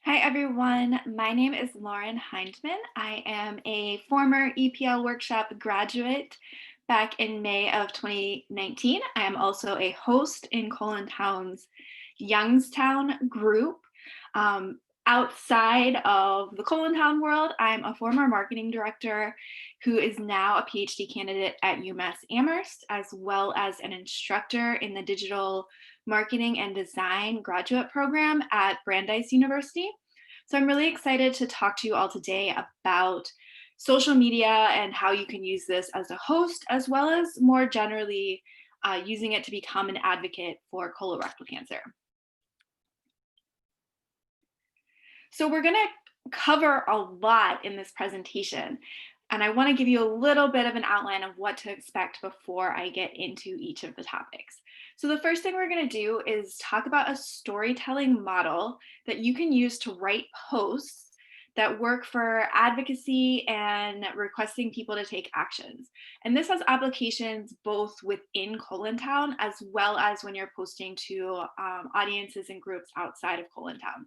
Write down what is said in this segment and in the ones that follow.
Hi, everyone. My name is Lauren Hindman. I am a former EPL workshop graduate back in May of 2019. I am also a host in Town's Youngstown group. Um, Outside of the Town world, I'm a former marketing director who is now a PhD candidate at UMass Amherst, as well as an instructor in the digital marketing and design graduate program at Brandeis University. So I'm really excited to talk to you all today about social media and how you can use this as a host, as well as more generally using it to become an advocate for colorectal cancer. So we're going to cover a lot in this presentation, and I want to give you a little bit of an outline of what to expect before I get into each of the topics. So the first thing we're going to do is talk about a storytelling model that you can use to write posts that work for advocacy and requesting people to take actions. And this has applications both within Town as well as when you're posting to audiences and groups outside of Town.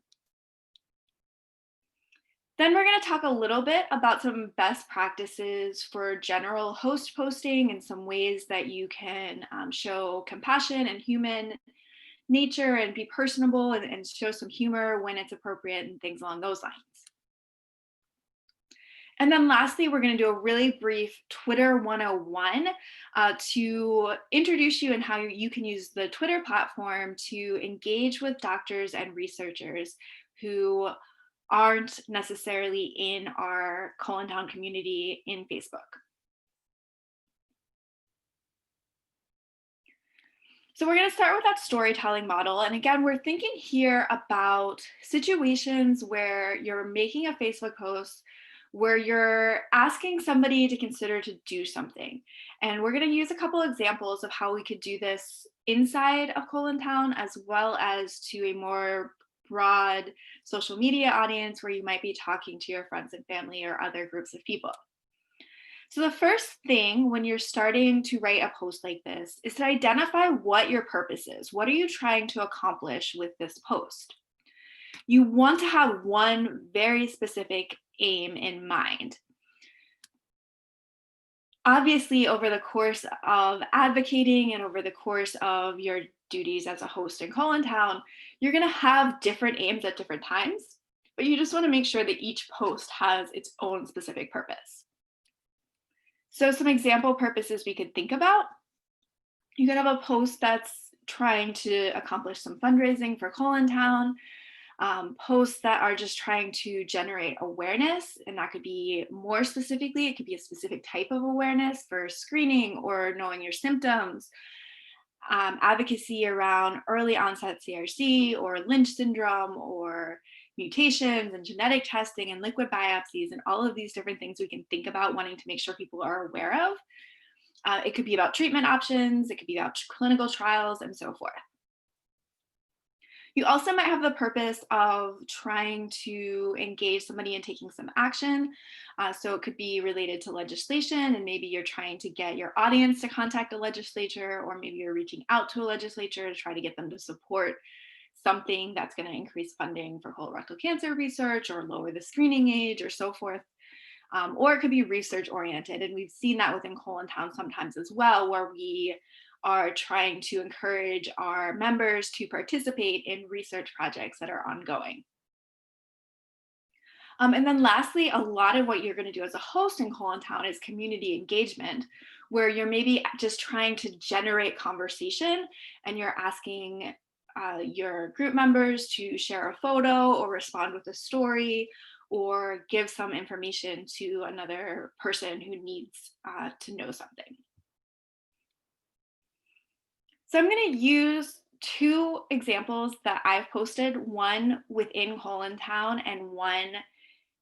Then we're going to talk a little bit about some best practices for general host posting and some ways that you can show compassion and human nature and be personable and show some humor when it's appropriate and things along those lines. And then lastly, we're going to do a really brief Twitter 101 to introduce you and how you can use the Twitter platform to engage with doctors and researchers who aren't necessarily in our Town community in Facebook. So we're going to start with that storytelling model. And again, we're thinking here about situations where you're making a Facebook post where you're asking somebody to consider to do something. And we're going to use a couple examples of how we could do this inside of Town as well as to a more broad social media audience where you might be talking to your friends and family or other groups of people. So the first thing when you're starting to write a post like this is to identify what your purpose is. What are you trying to accomplish with this post? You want to have one very specific aim in mind. Obviously, over the course of advocating and over the course of your duties as a host in Town, you're going to have different aims at different times, but you just want to make sure that each post has its own specific purpose. So some example purposes we could think about. You could have a post that's trying to accomplish some fundraising for Town, posts that are just trying to generate awareness, and that could be more specifically, it could be a specific type of awareness for screening or knowing your symptoms, advocacy around early onset CRC or Lynch syndrome or mutations and genetic testing and liquid biopsies and all of these different things we can think about wanting to make sure people are aware of. It could be about treatment options, it could be about clinical trials and so forth. You also might have the purpose of trying to engage somebody in taking some action. So it could be related to legislation, and maybe you're trying to get your audience to contact a legislature, or maybe you're reaching out to a legislature to try to get them to support something that's going to increase funding for colorectal cancer research or lower the screening age or so forth. Or it could be research oriented. And we've seen that within Town sometimes as well, where we are trying to encourage our members to participate in research projects that are ongoing. And then lastly, a lot of what you're going to do as a host in Town is community engagement, where you're maybe just trying to generate conversation and you're asking your group members to share a photo or respond with a story or give some information to another person who needs to know something. So I'm going to use two examples that I've posted, one within Town and one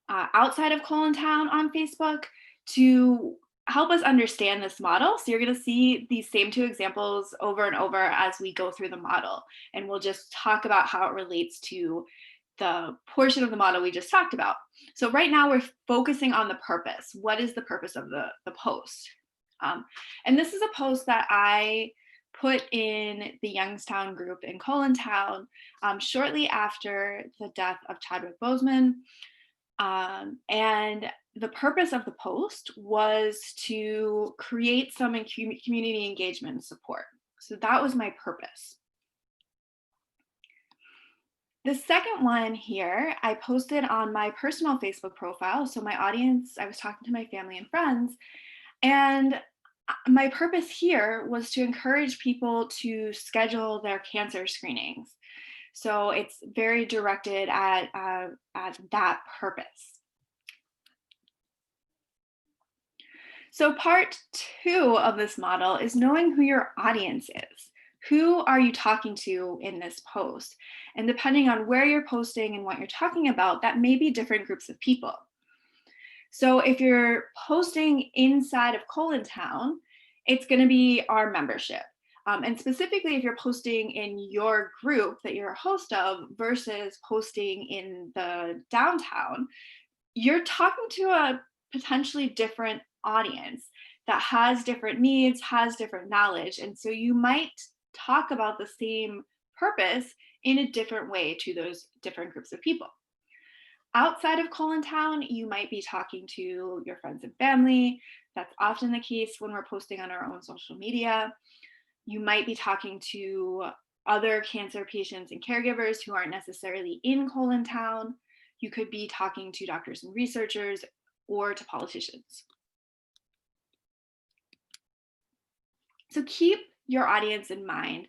outside of Town on Facebook to help us understand this model. So you're going to see these same two examples over and over as we go through the model. And we'll just talk about how it relates to the portion of the model we just talked about. So right now we're focusing on the purpose. What is the purpose of the post? And this is a post that I put in the Youngstown group in Cullentown shortly after the death of Chadwick Boseman. And the purpose of the post was to create some community engagement and support. So that was my purpose. The second one here, I posted on my personal Facebook profile. So my audience, I was talking to my family and friends, and my purpose here was to encourage people to schedule their cancer screenings. So it's very directed at that purpose. So part 2 of this model is knowing who your audience is. Who are you talking to in this post? And depending on where you're posting and what you're talking about, that may be different groups of people. So if you're posting inside of Cullentown, it's going to be our membership. And specifically, if you're posting in your group that you're a host of versus posting in the downtown, you're talking to a potentially different audience that has different needs, has different knowledge. And so you might talk about the same purpose in a different way to those different groups of people. Outside of Cullentown, you might be talking to your friends and family. That's often the case when we're posting on our own social media. You might be talking to other cancer patients and caregivers who aren't necessarily in Cullentown. You could be talking to doctors and researchers or to politicians. So keep your audience in mind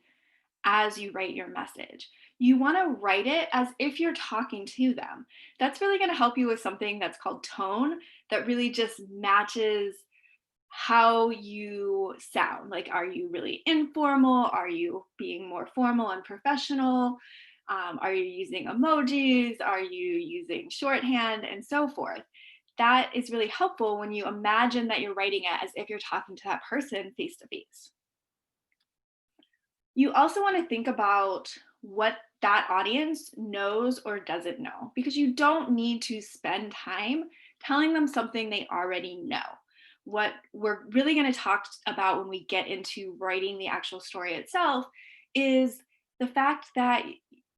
as you write your message. You want to write it as if you're talking to them. That's really going to help you with something that's called tone, that really just matches how you sound. Like, are you really informal? Are you being more formal and professional? Are you using emojis? Are you using shorthand and so forth? That is really helpful when you imagine that you're writing it as if you're talking to that person face to face. You also want to think about what that audience knows or doesn't know, because you don't need to spend time telling them something they already know. What we're really going to talk about when we get into writing the actual story itself is the fact that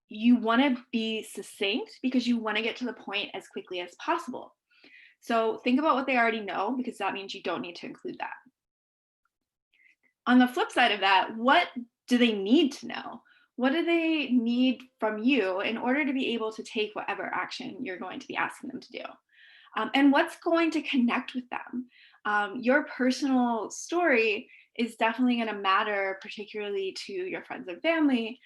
you want to be succinct because you want to get to the point as quickly as possible. So think about what they already know, because that means you don't need to include that. On the flip side of that, what do they need to know? What do they need from you in order to be able to take whatever action you're going to be asking them to do? And what's going to connect with them? Your personal story is definitely going to matter, particularly to your friends and family.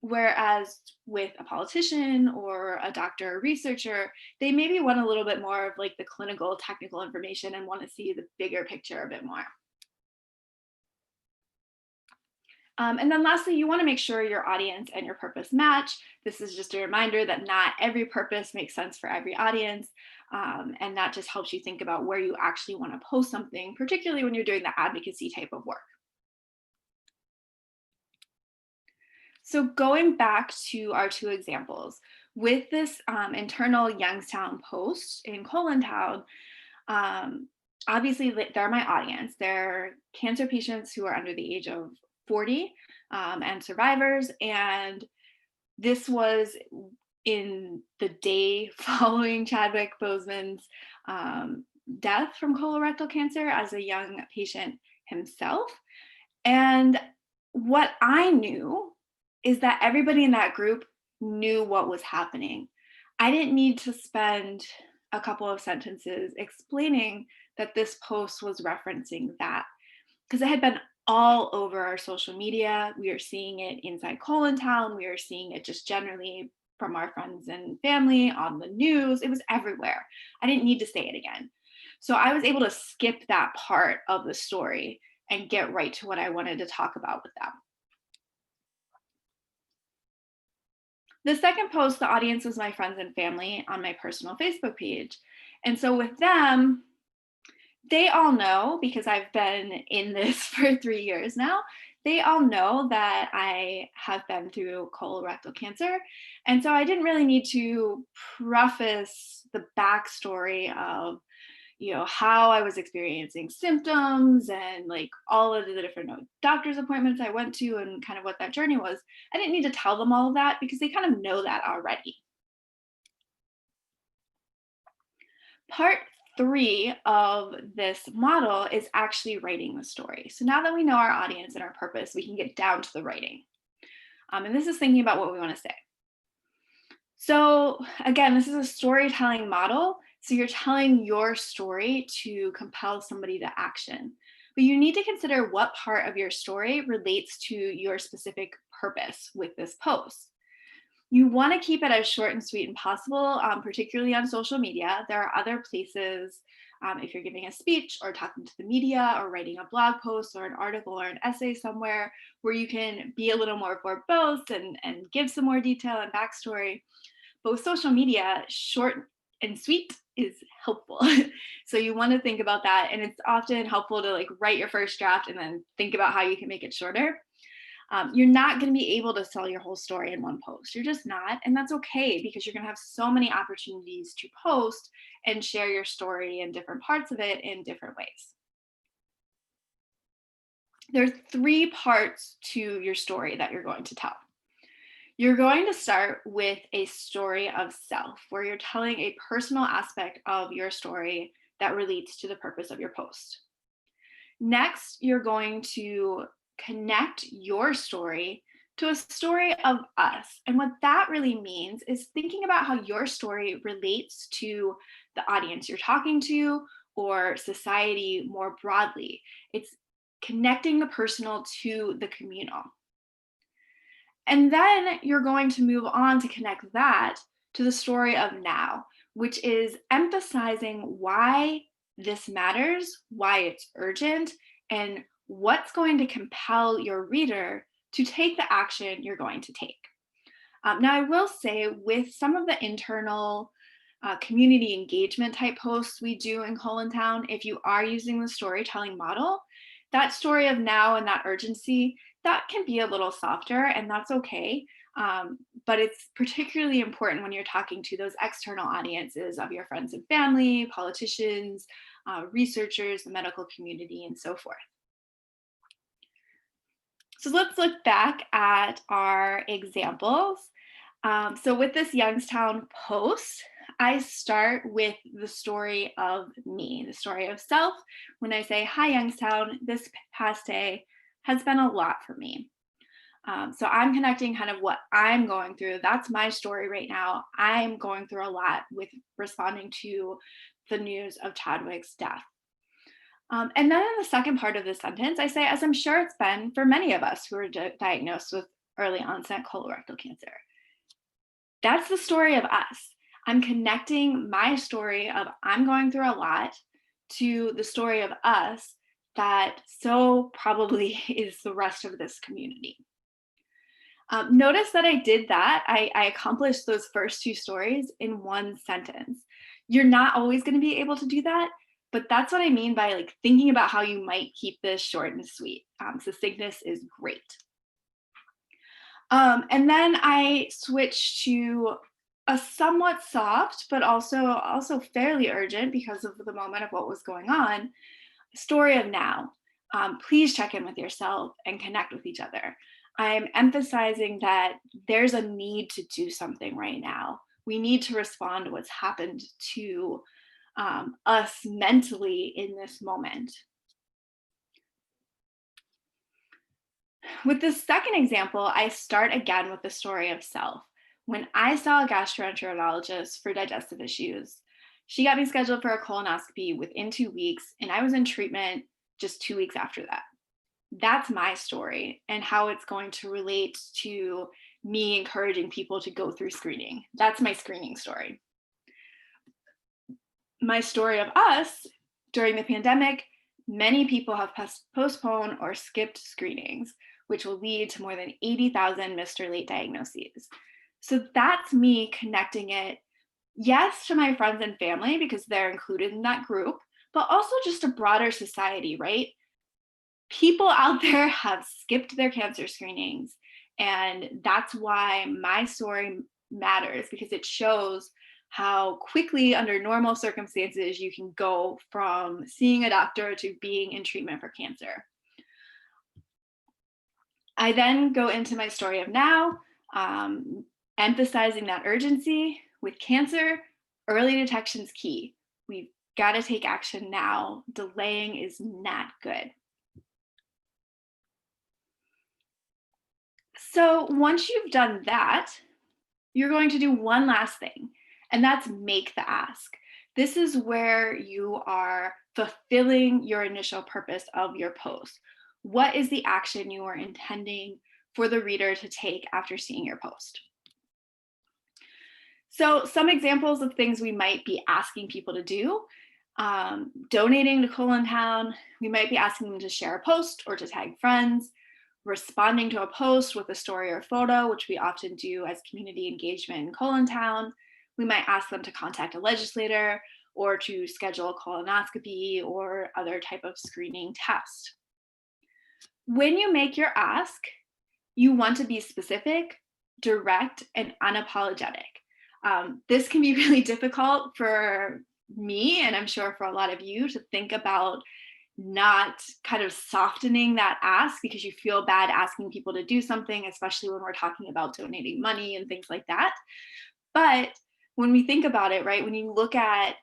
Whereas with a politician or a doctor or researcher, they maybe want a little bit more of like the clinical, technical information and want to see the bigger picture a bit more. And then lastly, you want to make sure your audience and your purpose match. This is just a reminder that not every purpose makes sense for every audience. And that just helps you think about where you actually want to post something, particularly when you're doing the advocacy type of work. So going back to our 2 examples, with this internal Youngstown post in Cullentown, obviously they're my audience. They're cancer patients who are under the age of 40 and survivors. And this was in the day following Chadwick Boseman's death from colorectal cancer as a young patient himself. And what I knew is that everybody in that group knew what was happening. I didn't need to spend a couple of sentences explaining that this post was referencing that, because it had been all over our social media. We are seeing it inside Cullentown. We are seeing it just generally from our friends and family on the news. It was everywhere. I didn't need to say it again. So I was able to skip that part of the story and get right to what I wanted to talk about with them. The second post, the audience was my friends and family on my personal Facebook page. And so with them, they all know, because I've been in this for 3 years now, they all know that I have been through colorectal cancer. And so I didn't really need to preface the backstory of, how I was experiencing symptoms and like all of the different doctor's appointments I went to and kind of what that journey was. I didn't need to tell them all of that because they kind of know that already. Part three of this model is actually writing the story. So now that we know our audience and our purpose, we can get down to the writing. And this is thinking about what we want to say. So again, this is a storytelling model. So you're telling your story to compel somebody to action. But you need to consider what part of your story relates to your specific purpose with this post. You want to keep it as short and sweet as possible, particularly on social media. There are other places, if you're giving a speech or talking to the media or writing a blog post or an article or an essay somewhere, where you can be a little more verbose and give some more detail and backstory. But with social media, short and sweet is helpful. So you want to think about that. And it's often helpful to like write your first draft and then think about how you can make it shorter. You're not going to be able to tell your whole story in one post. You're just not. And that's okay, because you're going to have so many opportunities to post and share your story and different parts of it in different ways. There's three parts to your story that you're going to tell. You're going to start with a story of self, where you're telling a personal aspect of your story that relates to the purpose of your post. Next, you're going to connect your story to a story of us. And what that really means is thinking about how your story relates to the audience you're talking to or society more broadly. It's connecting the personal to the communal. And then you're going to move on to connect that to the story of now, which is emphasizing why this matters, why it's urgent, and what's going to compel your reader to take the action you're going to take. Now, I will say with some of the internal community engagement type posts we do in Town, if you are using the storytelling model, that story of now and that urgency, that can be a little softer, and that's okay. But it's particularly important when you're talking to those external audiences of your friends and family, politicians, researchers, the medical community, and so forth. So let's look back at our examples. So with this Youngstown post, I start with the story of me, the story of self. When I say, hi, Youngstown, this past day has been a lot for me. So I'm connecting kind of what I'm going through. That's my story right now. I'm going through a lot with responding to the news of Chadwick's death. And then in the second part of the sentence, I say, as I'm sure it's been for many of us who are diagnosed with early onset colorectal cancer. That's the story of us. I'm connecting my story of I'm going through a lot to the story of us that so probably is the rest of this community. Notice that I did that. I accomplished those first two stories in one sentence. You're not always going to be able to do that, but that's what I mean by like thinking about how you might keep this short and sweet. Succinctness is great. And then I switched to a somewhat soft, but also fairly urgent because of the moment of what was going on, story of now. Please check in with yourself and connect with each other. I'm emphasizing that there's a need to do something right now. We need to respond to what's happened to us mentally in this moment. With the second example, I start again with the story of self. When I saw a gastroenterologist for digestive issues, she got me scheduled for a colonoscopy within 2 weeks, and I was in treatment just 2 weeks after that. That's my story and how it's going to relate to me encouraging people to go through screening. That's my screening story. My story of us during the pandemic, many people have postponed or skipped screenings, which will lead to more than 80,000 missed or late diagnoses. So that's me connecting it, yes, to my friends and family because they're included in that group, but also just a broader society, right? People out there have skipped their cancer screenings, and that's why my story matters, because it shows how quickly under normal circumstances you can go from seeing a doctor to being in treatment for cancer. I then go into my story of now, emphasizing that urgency. With cancer, early detection is key. We've got to take action now. Delaying is not good. So once you've done that, you're going to do one last thing, and that's make the ask. This is where you are fulfilling your initial purpose of your post. What is the action you are intending for the reader to take after seeing your post? So some examples of things we might be asking people to do: donating to Colon Town. We might be asking them to share a post or to tag friends, responding to a post with a story or photo, which we often do as community engagement in Colon Town. We might ask them to contact a legislator or to schedule a colonoscopy or other type of screening test. When you make your ask, you want to be specific, direct, and unapologetic. This can be really difficult for me, and I'm sure for a lot of you, to think about not kind of softening that ask because you feel bad asking people to do something, especially when we're talking about donating money and things like that. But when we think about it, right, when you look at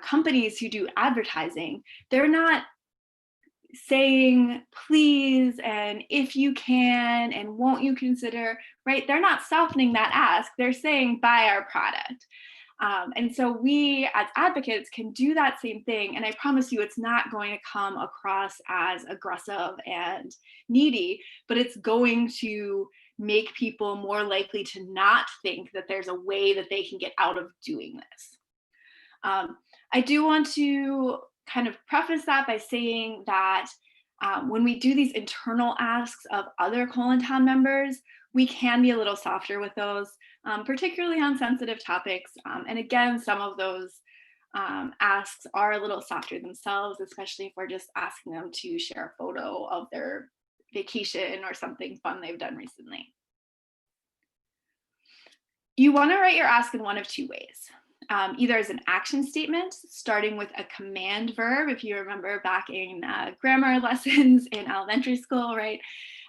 companies who do advertising, they're not saying please and if you can and won't you consider, right? They're not softening that ask. They're saying buy our product. And so we as advocates can do that same thing. And I promise you, it's not going to come across as aggressive and needy, but it's going to make people more likely to not think that there's a way that they can get out of doing this. I do want to kind of preface that by saying that when we do these internal asks of other Colon Town members, we can be a little softer with those, particularly on sensitive topics. And again, some of those asks are a little softer themselves, especially if we're just asking them to share a photo of their vacation or something fun they've done recently. You want to write your ask in one of two ways. Either as an action statement, starting with a command verb, if you remember back in grammar lessons in elementary school, right?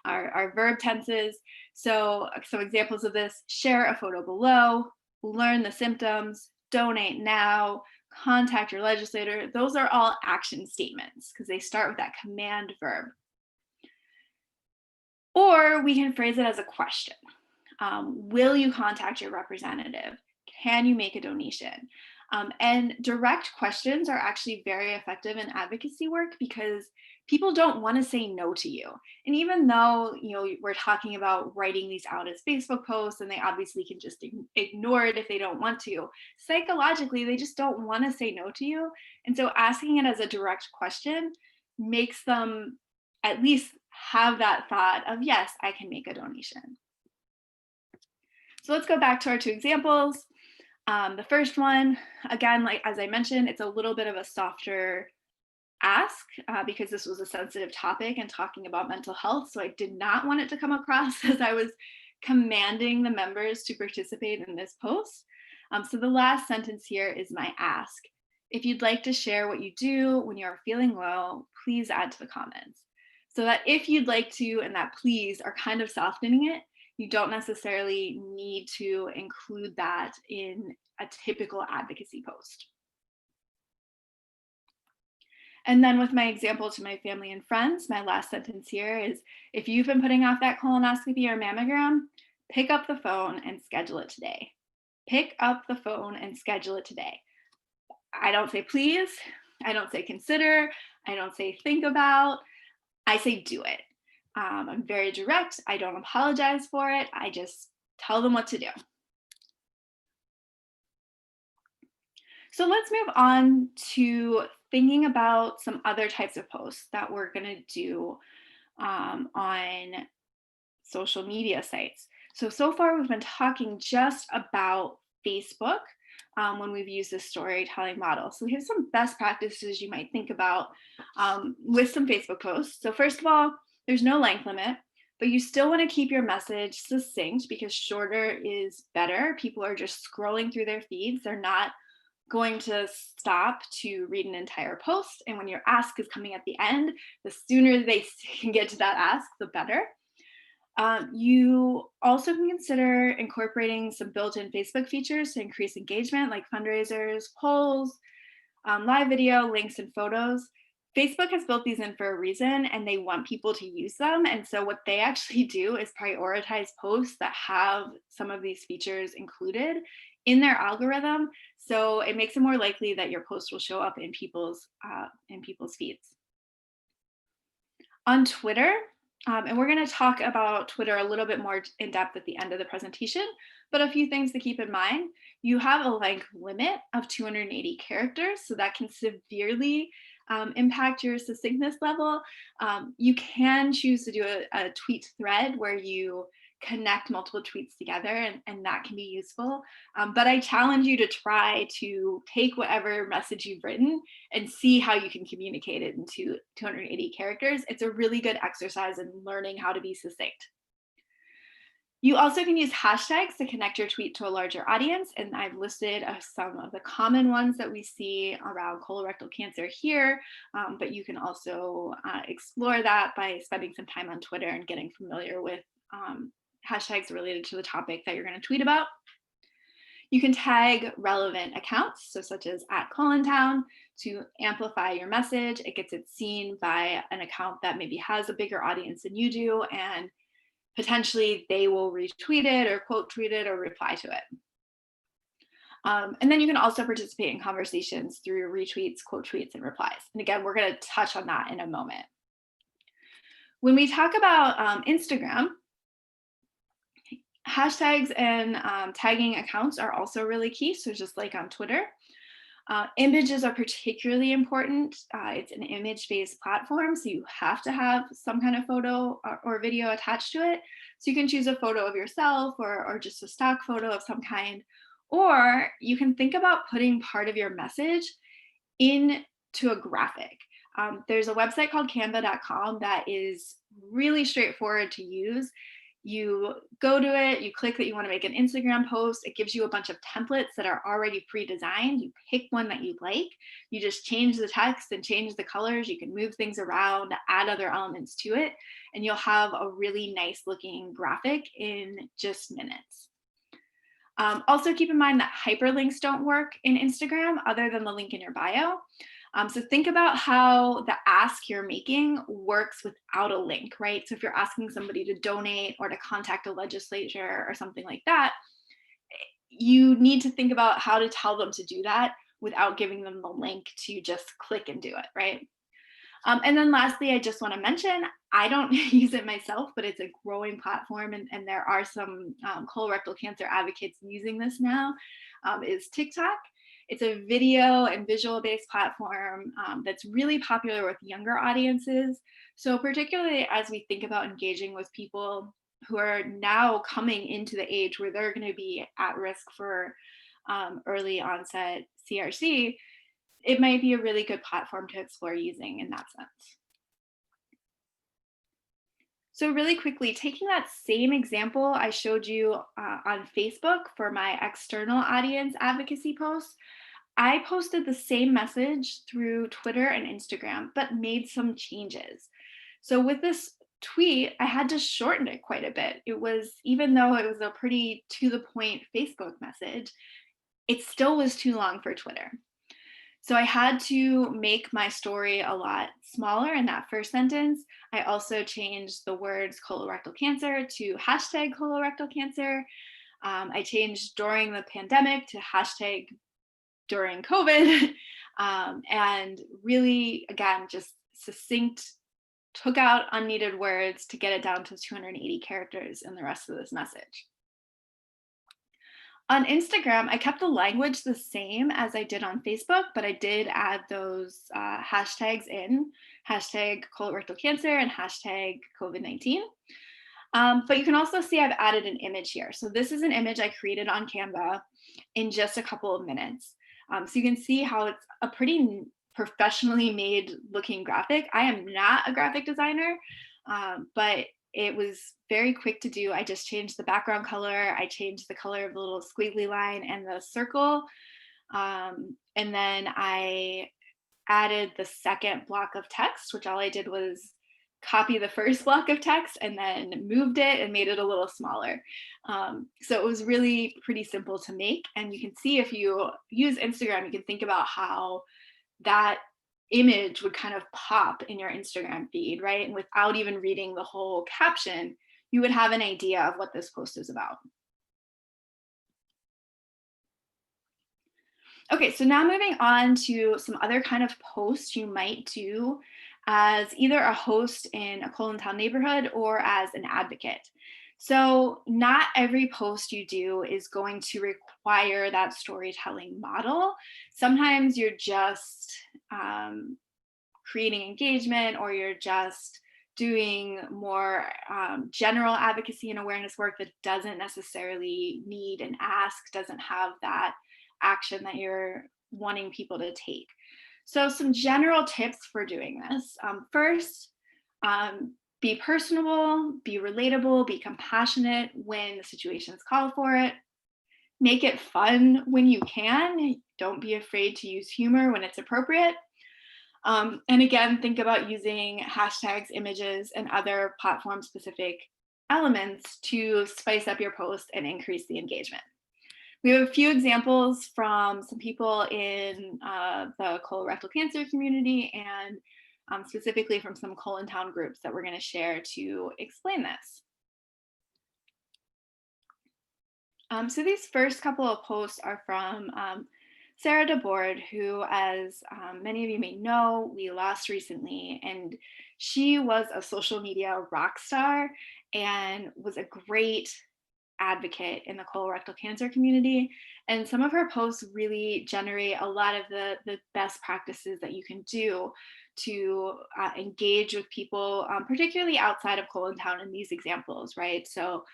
Our verb tenses. So some examples of this: share a photo below, learn the symptoms, donate now, contact your legislator. Those are all action statements because they start with that command verb. Or we can phrase it as a question. Will you contact your representative? Can you make a donation? And direct questions are actually very effective in advocacy work because people don't want to say no to you. And even though we're talking about writing these out as Facebook posts and they obviously can just ignore it if they don't want to, psychologically they just don't want to say no to you. And so asking it as a direct question makes them at least have that thought of, yes, I can make a donation. So let's go back to our two examples. The first one, again, like as I mentioned, it's a little bit of a softer ask because this was a sensitive topic and talking about mental health. So I did not want it to come across as I was commanding the members to participate in this post. So the last sentence here is my ask. If you'd like to share what you do when you're feeling low, please add to the comments. So that if you'd like to and that please are kind of softening it. You don't necessarily need to include that in a typical advocacy post. And then with my example to my family and friends, my last sentence here is, if you've been putting off that colonoscopy or mammogram, pick up the phone and schedule it today. Pick up the phone and schedule it today. I don't say please, I don't say consider, I don't say think about, I say do it. I'm very direct. I don't apologize for it. I just tell them what to do. So let's move on to thinking about some other types of posts that we're going to do on social media sites. So far we've been talking just about Facebook when we've used this storytelling model. So here's some best practices you might think about with some Facebook posts. So first of all, there's no length limit. But you still want to keep your message succinct because shorter is better. People are just scrolling through their feeds. They're not going to stop to read an entire post. And when your ask is coming at the end, the sooner they can get to that ask, the better. You also can consider incorporating some built-in Facebook features to increase engagement, like fundraisers, polls, live video, links, and photos. Facebook has built these in for a reason and they want people to use them. And so, what they actually do is prioritize posts that have some of these features included in their algorithm. So, it makes it more likely that your post will show up in people's feeds. On Twitter, and we're going to talk about Twitter a little bit more in depth at the end of the presentation, but a few things to keep in mind. You have a length limit of 280 characters, so that can severely impact your succinctness level. You can choose to do a tweet thread where you connect multiple tweets together, and that can be useful. But I challenge you to try to take whatever message you've written and see how you can communicate it into 280 characters. It's a really good exercise in learning how to be succinct. You also can use hashtags to connect your tweet to a larger audience, and I've listed some of the common ones that we see around colorectal cancer here, but you can also explore that by spending some time on Twitter and getting familiar with hashtags related to the topic that you're going to tweet about. You can tag relevant accounts, so such as @Collintown, to amplify your message. It gets it seen by an account that maybe has a bigger audience than you do, and potentially they will retweet it or quote tweet it or reply to it. And then you can also participate in conversations through retweets, quote tweets, and replies. And again, we're going to touch on that in a moment. When we talk about Instagram, hashtags and tagging accounts are also really key. So just like on Twitter, images are particularly important. It's an image-based platform, so you have to have some kind of photo or video attached to it. So you can choose a photo of yourself or just a stock photo of some kind. Or you can think about putting part of your message into a graphic. There's a website called canva.com that is really straightforward to use. You go to it, you click that you want to make an Instagram post. It gives you a bunch of templates that are already pre-designed. You pick one that you like. You just change the text and change the colors. You can move things around, add other elements to it, and you'll have a really nice looking graphic in just minutes. Also keep in mind that hyperlinks don't work in Instagram other than the link in your bio. So think about how the ask you're making works without a link, right? So if you're asking somebody to donate or to contact a legislature or something like that, you need to think about how to tell them to do that without giving them the link to just click and do it, right? And then lastly, I just want to mention, I don't use it myself, but it's a growing platform, and there are some colorectal cancer advocates using this now, is TikTok. It's a video and visual based platform that's really popular with younger audiences. So particularly as we think about engaging with people who are now coming into the age where they're going to be at risk for early onset CRC, it might be a really good platform to explore using in that sense. So really quickly, taking that same example I showed you on Facebook for my external audience advocacy posts, I posted the same message through Twitter and Instagram, but made some changes. So with this tweet, I had to shorten it quite a bit. It was, even though it was a pretty to the point Facebook message, it still was too long for Twitter. So I had to make my story a lot smaller in that first sentence. I also changed the words colorectal cancer to hashtag colorectal cancer. I changed during the pandemic to hashtag during COVID. And really, again, just succinct, took out unneeded words to get it down to 280 characters in the rest of this message. On Instagram, I kept the language the same as I did on Facebook, but I did add those hashtags in, hashtag colorectal cancer and hashtag COVID-19. But you can also see I've added an image here. So this is an image I created on Canva in just a couple of minutes. So you can see how it's a pretty professionally made looking graphic. I am not a graphic designer, but it was very quick to do. I just changed the background color. I changed the color of the little squiggly line and the circle. And then I added the second block of text, which all I did was copy the first block of text and then moved it and made it a little smaller. So it was really pretty simple to make. And you can see if you use Instagram, you can think about how that image would kind of pop in your Instagram feed, right? And without even reading the whole caption, you would have an idea of what this post is about. Okay, so now moving on to some other kind of posts you might do as either a host in a Town neighborhood or as an advocate. So not every post you do is going to require that storytelling model. Sometimes you're just creating engagement, or you're just doing more general advocacy and awareness work that doesn't necessarily need an ask, doesn't have that action that you're wanting people to take. So some general tips for doing this. First, be personable, be relatable, be compassionate when the situations call for it. Make it fun when you can. Don't be afraid to use humor when it's appropriate. And again, think about using hashtags, images, and other platform-specific elements to spice up your post and increase the engagement. We have a few examples from some people in the colorectal cancer community, and specifically from some Town groups that we're going to share to explain this. So these first couple of posts are from Sarah DeBoard, who, as many of you may know, we lost recently, and she was a social media rock star and was a great advocate in the colorectal cancer community. And some of her posts really generate a lot of the best practices that you can do to engage with people, particularly outside of Town in these examples, right? So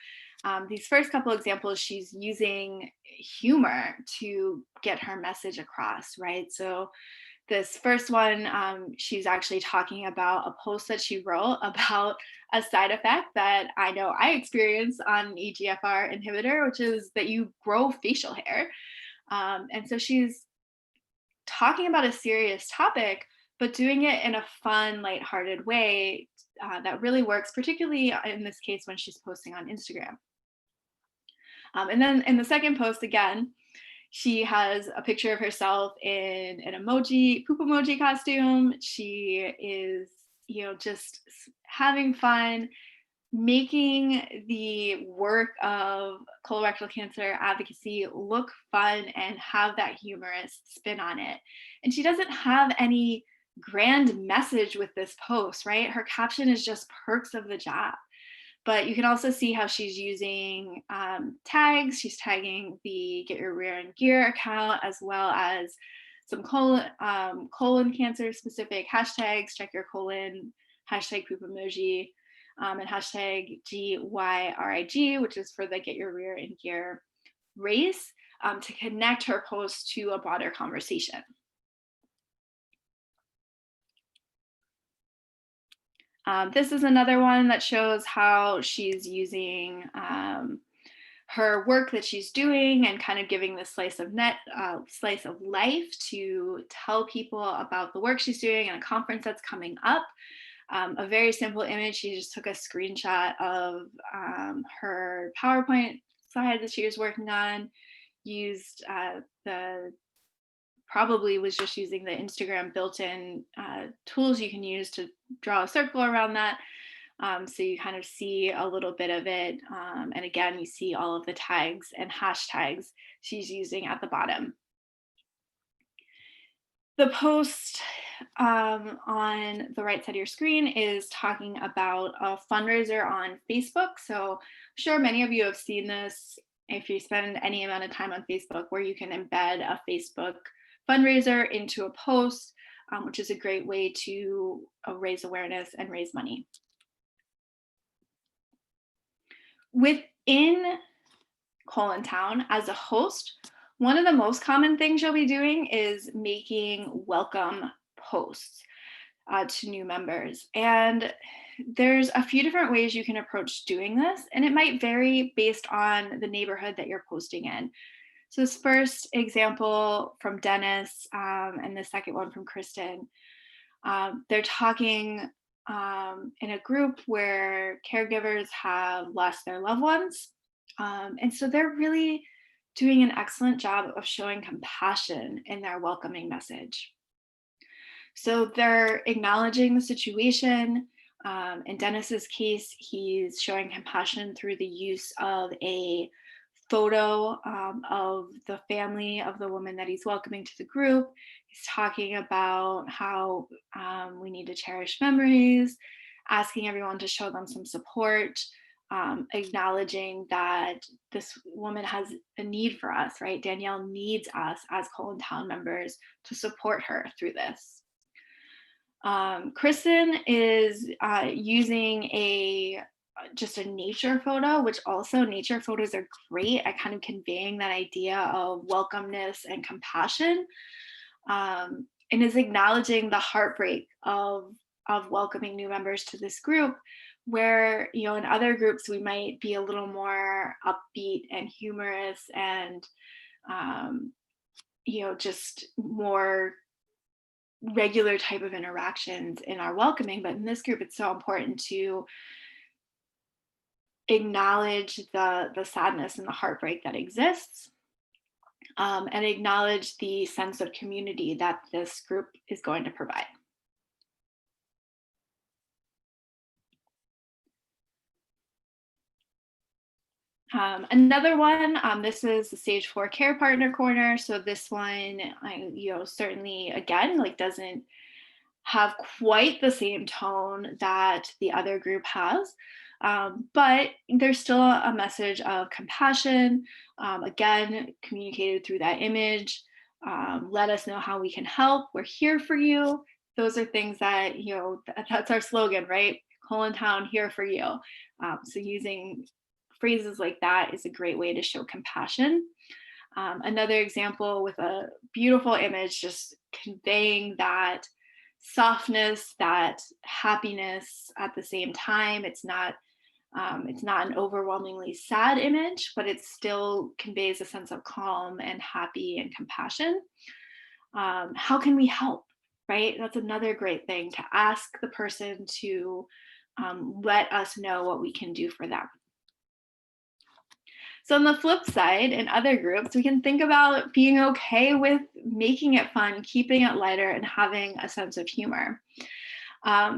these first couple examples, she's using humor to get her message across, right? So this first one, she's actually talking about a post that she wrote about a side effect that I know I experience on an EGFR inhibitor, which is that you grow facial hair. And so she's talking about a serious topic, but doing it in a fun, lighthearted way that really works, particularly in this case when she's posting on Instagram. And then in the second post, again, she has a picture of herself in an poop emoji costume. She is, just having fun, making the work of colorectal cancer advocacy look fun and have that humorous spin on it. And she doesn't have any grand message with this post, right? Her caption is just perks of the job. But you can also see how she's using tags. She's tagging the Get Your Rear End Gear account, as well as some colon cancer specific hashtags, check your colon, hashtag poop emoji, and hashtag GYRIG, which is for the Get Your Rear End Gear race, to connect her post to a broader conversation. This is another one that shows how she's using her work that she's doing and kind of giving this slice of life to tell people about the work she's doing and a conference that's coming up. A very simple image. She just took a screenshot of her PowerPoint slide that she was working on, used probably was just using the Instagram built-in tools you can use to draw a circle around that. So you kind of see a little bit of it. And again, you see all of the tags and hashtags she's using at the bottom. The post on the right side of your screen is talking about a fundraiser on Facebook. So I'm sure many of you have seen this if you spend any amount of time on Facebook, where you can embed a Facebook fundraiser into a post, which is a great way to raise awareness and raise money. Within Town, as a host, one of the most common things you'll be doing is making welcome posts. to new members. And there's a few different ways you can approach doing this, and it might vary based on the neighborhood that you're posting in. So, this first example from Dennis and the second one from Kristen, they're talking in a group where caregivers have lost their loved ones. And so they're really doing an excellent job of showing compassion in their welcoming message. So they're acknowledging the situation. In Dennis's case, he's showing compassion through the use of a photo of the family of the woman that he's welcoming to the group. He's talking about how we need to cherish memories, asking everyone to show them some support, acknowledging that this woman has a need for us, right? Danielle needs us as Colin Town members to support her through this. Kristen is using just a nature photo, which also nature photos are great at kind of conveying that idea of welcomeness and compassion, and is acknowledging the heartbreak of welcoming new members to this group, where in other groups we might be a little more upbeat and humorous and just more regular type of interactions in our welcoming. But in this group, it's so important to acknowledge the sadness and the heartbreak that exists, and acknowledge the sense of community that this group is going to provide. Another one, this is the stage 4 care partner corner. So this one, certainly again, like doesn't have quite the same tone that the other group has. But there's still a message of compassion, again, communicated through that image. Let us know how we can help. We're here for you. Those are things that, that's our slogan, right? Colin Town, here for you. So using phrases like that is a great way to show compassion. Another example with a beautiful image, just conveying that softness, that happiness at the same time. It's not an overwhelmingly sad image, but it still conveys a sense of calm and happy and compassion. How can we help? Right? That's another great thing, to ask the person to let us know what we can do for them. So on the flip side, in other groups, we can think about being okay with making it fun, keeping it lighter, and having a sense of humor.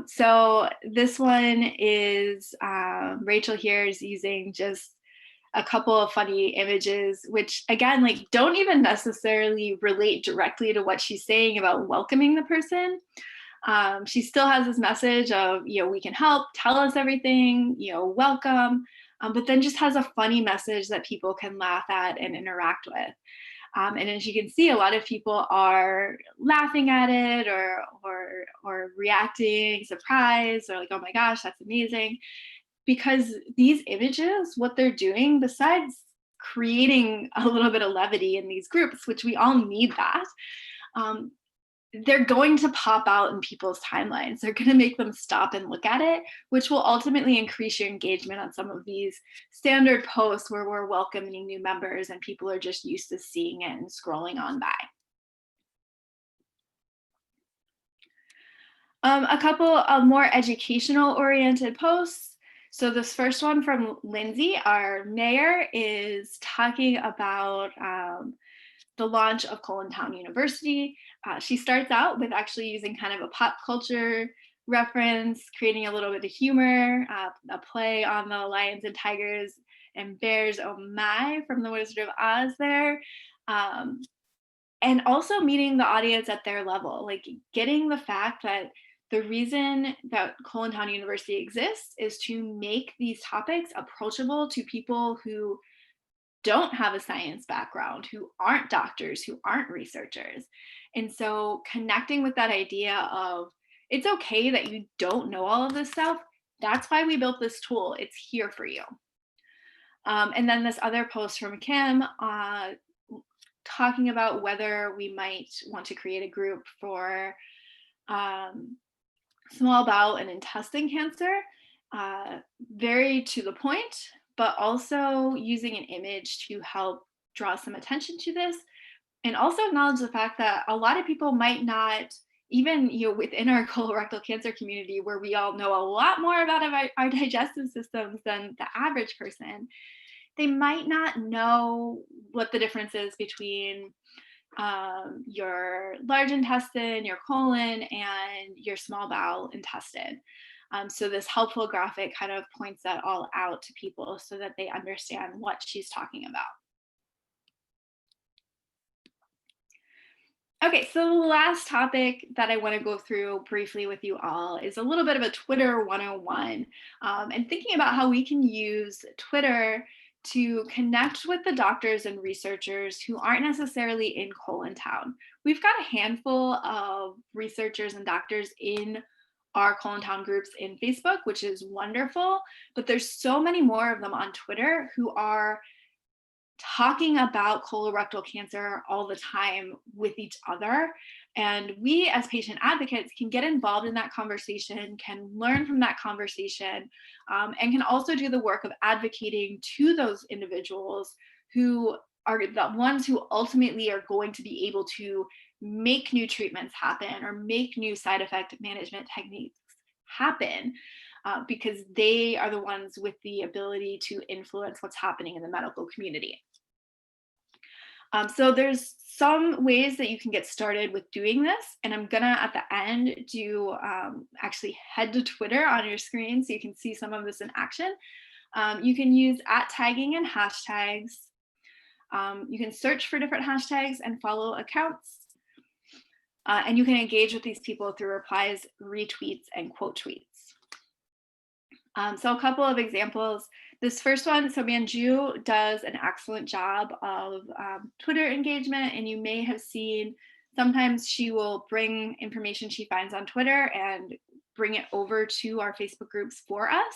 So this one is Rachel here is using just a couple of funny images, which again, like don't even necessarily relate directly to what she's saying about welcoming the person. She still has this message of, we can help, tell us everything, welcome, but then just has a funny message that people can laugh at and interact with. And as you can see, a lot of people are laughing at it or reacting surprised or like, oh my gosh, that's amazing. Because these images, what they're doing, besides creating a little bit of levity in these groups, which we all need that, they're going to pop out in people's timelines. They're going to make them stop and look at it, which will ultimately increase your engagement on some of these standard posts where we're welcoming new members and people are just used to seeing it and scrolling on by. A couple of more educational oriented posts. So this first one from Lindsay, our mayor, is talking about the launch of Colin Town University. She starts out with actually using kind of a pop culture reference, creating a little bit of humor, a play on the lions and tigers and bears, oh my, from the Wizard of Oz there. And also meeting the audience at their level, like getting the fact that the reason that Colin Town University exists is to make these topics approachable to people who don't have a science background, who aren't doctors, who aren't researchers. And so connecting with that idea of it's okay that you don't know all of this stuff. That's why we built this tool. It's here for you. And then this other post from Kim talking about whether we might want to create a group for small bowel and intestine cancer, uh, very to the point, but also using an image to help draw some attention to this, and also acknowledge the fact that a lot of people might not, even within our colorectal cancer community, where we all know a lot more about our digestive systems than the average person, they might not know what the difference is between your large intestine, your colon, and your small bowel intestine. So this helpful graphic kind of points that all out to people so that they understand what she's talking about. Okay, so the last topic that I want to go through briefly with you all is a little bit of a Twitter 101, and thinking about how we can use Twitter to connect with the doctors and researchers who aren't necessarily in Colon Town. We've got a handful of researchers and doctors in our Colon Town groups in Facebook, which is wonderful, but there's so many more of them on Twitter who are talking about colorectal cancer all the time with each other. And we, as patient advocates, can get involved in that conversation, can learn from that conversation, and can also do the work of advocating to those individuals who are the ones who ultimately are going to be able to make new treatments happen or make new side effect management techniques happen. Because they are the ones with the ability to influence what's happening in the medical community. So there's some ways that you can get started with doing this, and I'm gonna at the end do actually head to Twitter on your screen so you can see some of this in action. You can use @tagging and hashtags. You can search for different hashtags and follow accounts. And you can engage with these people through replies, retweets, and quote tweets. So a couple of examples. This first one, so Manju does an excellent job of Twitter engagement, and you may have seen sometimes she will bring information she finds on Twitter and bring it over to our Facebook groups for us.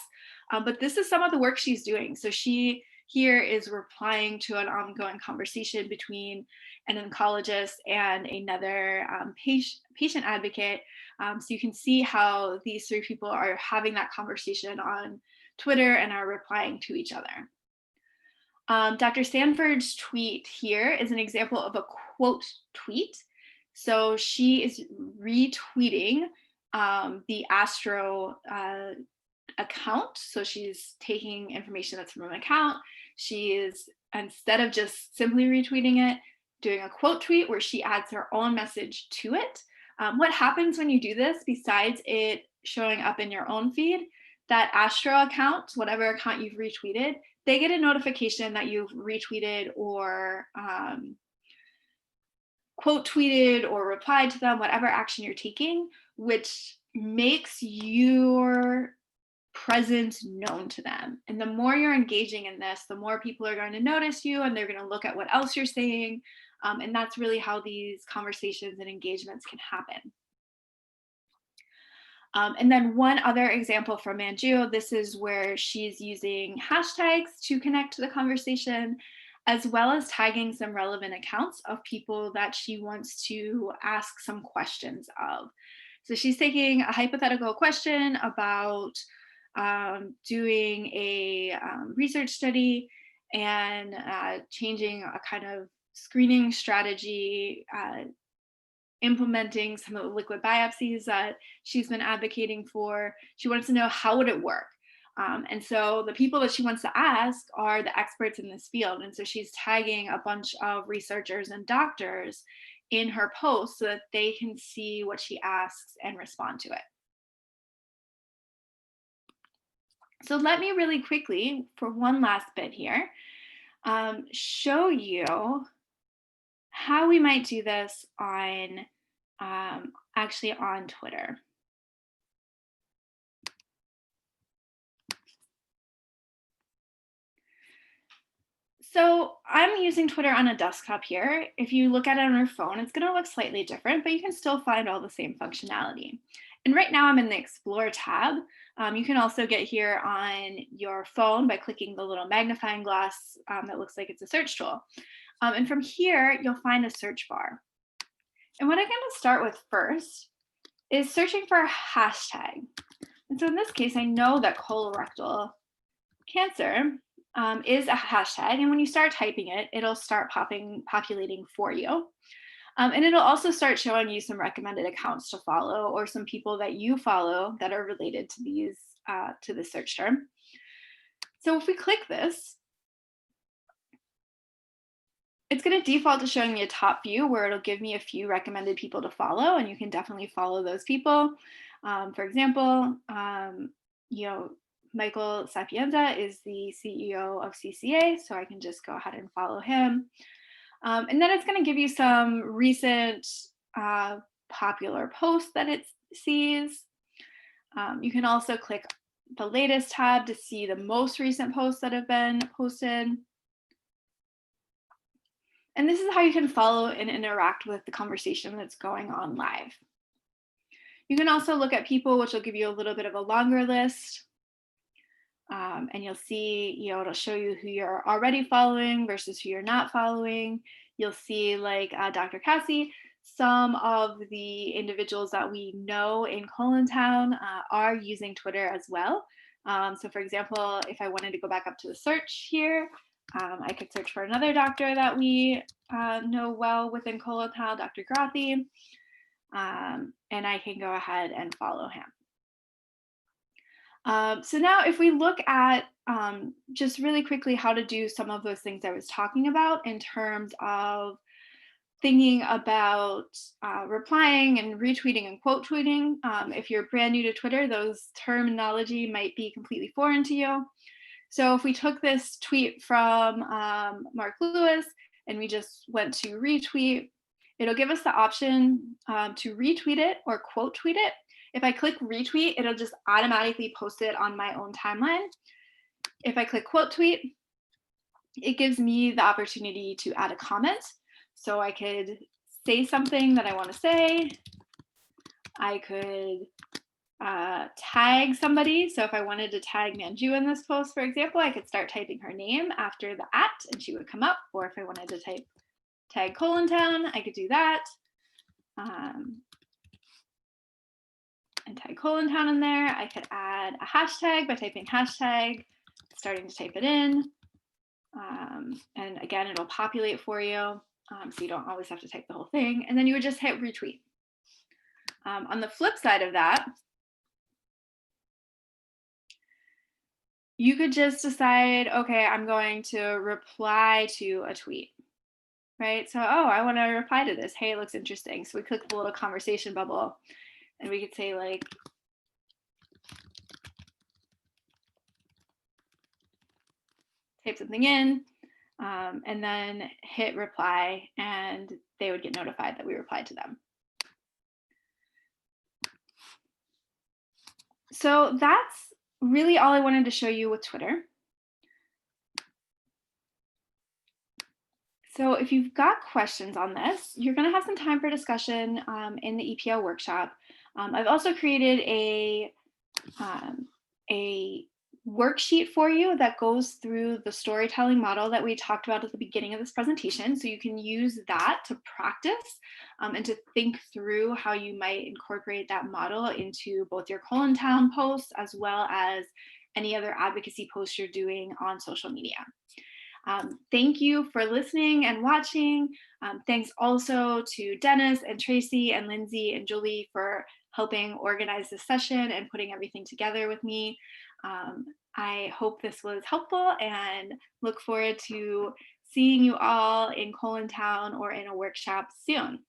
But this is some of the work she's doing. So she here is replying to an ongoing conversation between an oncologist and another patient advocate. So you can see how these three people are having that conversation on Twitter and are replying to each other. Dr. Sanford's tweet here is an example of a quote tweet. So she is retweeting the Astro account. So she's taking information that's from an account. She is, instead of just simply retweeting it, doing a quote tweet where she adds her own message to it. What happens when you do this, besides it showing up in your own feed, that Astro account, whatever account you've retweeted, they get a notification that you've retweeted or quote tweeted or replied to them, whatever action you're taking, which makes your presence known to them. And the more you're engaging in this, the more people are going to notice you and they're going to look at what else you're saying. And that's really how these conversations and engagements can happen. And then one other example from Manju, this is where she's using hashtags to connect to the conversation, as well as tagging some relevant accounts of people that she wants to ask some questions of. So she's taking a hypothetical question about doing a research study and changing a kind of screening strategy, implementing some of the liquid biopsies that she's been advocating for. She wants to know how would it work. And so the people that she wants to ask are the experts in this field. And so she's tagging a bunch of researchers and doctors in her post so that they can see what she asks and respond to it. So let me really quickly, for one last bit here, show you how we might do this on actually on Twitter. So I'm using Twitter on a desktop here. If you look at it on your phone, it's going to look slightly different, but you can still find all the same functionality. And right now I'm in the Explore tab. You can also get here on your phone by clicking the little magnifying glass that looks like it's a search tool. And from here, you'll find a search bar. And what I'm going to start with first is searching for a hashtag. And so in this case, I know that colorectal cancer is a hashtag. And when you start typing it, it'll start populating for you. And it'll also start showing you some recommended accounts to follow or some people that you follow that are related to these to the search term. So if we click this, it's going to default to showing me a top view where it'll give me a few recommended people to follow, and you can definitely follow those people. For example, Michael Sapienza is the CEO of CCA, so I can just go ahead and follow him. And then it's going to give you some recent popular posts that it sees. You can also click the latest tab to see the most recent posts that have been posted. And this is how you can follow and interact with the conversation that's going on live. You can also look at people, which will give you a little bit of a longer list. And you'll see, it'll show you who you're already following versus who you're not following. You'll see, like Dr. Cassie, some of the individuals that we know in Colontown are using Twitter as well. So for example, if I wanted to go back up to the search here, I could search for another doctor that we know well within Colontown, Dr. Grothy, and I can go ahead and follow him. So now if we look at just really quickly how to do some of those things I was talking about in terms of thinking about replying and retweeting and quote tweeting. If you're brand new to Twitter, those terminology might be completely foreign to you. So if we took this tweet from Mark Lewis and we just went to retweet, it'll give us the option to retweet it or quote tweet it. If I click retweet, it'll just automatically post it on my own timeline. If I click quote tweet, it gives me the opportunity to add a comment. So I could say something that I want to say. I could tag somebody. So if I wanted to tag Manju in this post, for example, I could start typing her name after the @ and she would come up. Or if I wanted to tag Colontown, I could do that. And tag Colontown in there. I could add a hashtag by typing hashtag, starting to type it in. And again, it'll populate for you. So you don't always have to type the whole thing. And then you would just hit retweet. On the flip side of that, you could just decide, okay, I'm going to reply to a tweet, right? So, I want to reply to this. Hey, it looks interesting. So we click the little conversation bubble and we could say like, type something in and then hit reply, and they would get notified that we replied to them. So that's really all I wanted to show you with Twitter. So if you've got questions on this, you're going to have some time for discussion in the EPL workshop. I've also created a worksheet for you that goes through the storytelling model that we talked about at the beginning of this presentation. So you can use that to practice and to think through how you might incorporate that model into both your Colontown posts as well as any other advocacy posts you're doing on social media. Thank you for listening and watching. Thanks also to Dennis and Tracy and Lindsay and Julie for helping organize this session and putting everything together with me. I hope this was helpful and look forward to seeing you all in Colontown or in a workshop soon.